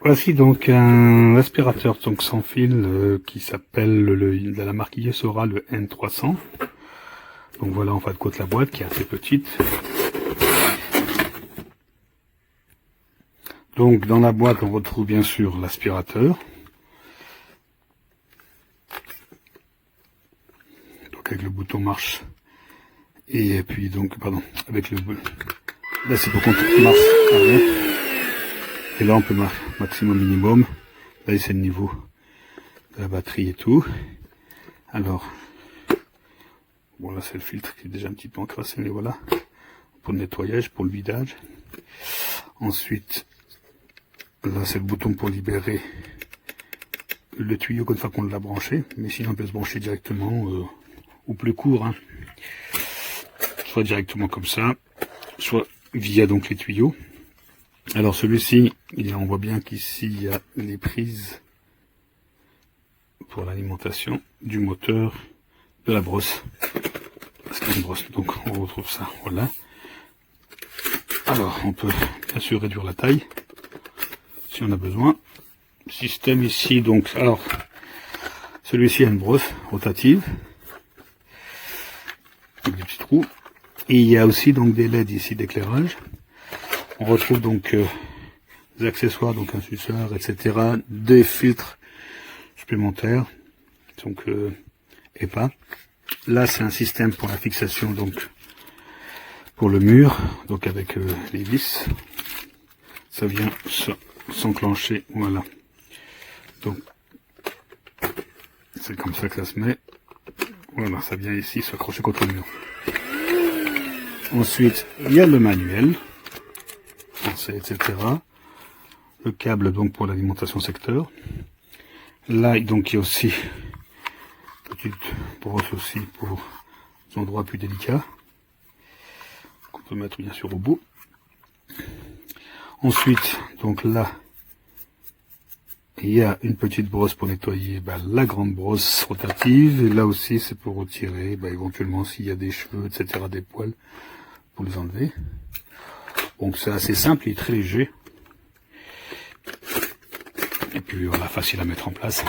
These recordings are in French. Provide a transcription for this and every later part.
Voici donc un aspirateur donc sans fil qui s'appelle de la marque Yesora, le N300. Donc voilà en fin de compte la boîte qui est assez petite. Donc dans la boîte on retrouve bien sûr l'aspirateur. Donc avec le bouton marche. Et puis donc, pardon, avec le... Là c'est pour qu'on marche arrière. Et là on peut marquer maximum minimum. Là c'est le niveau de la batterie et tout. Alors, bon là c'est le filtre qui est déjà un petit peu encrassé, mais voilà. Pour le nettoyage, pour le vidage. Ensuite, là c'est le bouton pour libérer le tuyau comme ça qu'on l'a branché. Mais sinon on peut se brancher directement ou plus court. Hein. Soit directement comme ça, soit via donc les tuyaux. Alors celui-ci, on voit bien qu'ici il y a les prises pour l'alimentation du moteur de la brosse. C'est une brosse, donc on retrouve ça, voilà. Alors on peut bien sûr réduire la taille si on a besoin. Système ici, donc alors celui-ci a une brosse rotative avec des petits trous. Et il y a aussi donc des LED ici d'éclairage. On retrouve donc des accessoires, donc un suceur, etc. Des filtres supplémentaires, donc EPA. Là c'est un système pour la fixation, donc pour le mur, donc avec les vis. Ça vient s'enclencher, voilà. Donc c'est comme ça que ça se met. Voilà, ça vient ici s'accrocher contre le mur. Ensuite, il y a le manuel, etc. Le câble donc pour l'alimentation secteur. Là, donc il y a aussi une petite brosse aussi pour les endroits plus délicats, qu'on peut mettre bien sûr au bout. Ensuite, donc là, il y a une petite brosse pour nettoyer la grande brosse rotative. Et là aussi, c'est pour retirer éventuellement s'il y a des cheveux, etc., des poils, pour les enlever. Donc c'est assez simple, il est très léger. Et puis voilà, facile à mettre en place.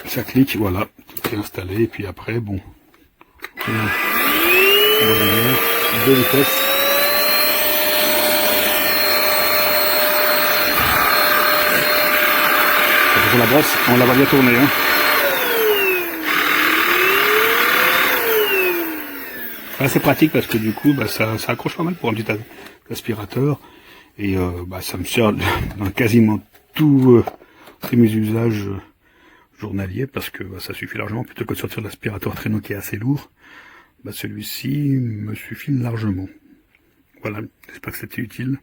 Ça clique, voilà, tout est installé. Et puis après, bon, deux vitesses. Pour la brosse, on la va bien tourner. Hein. C'est pratique parce que du coup ça accroche pas mal pour un petit aspirateur et ça me sert dans quasiment tous mes usages journaliers parce que ça suffit largement. Plutôt que de sortir l'aspirateur traîneau qui est assez lourd, celui-ci me suffit largement. Voilà, j'espère que c'était utile.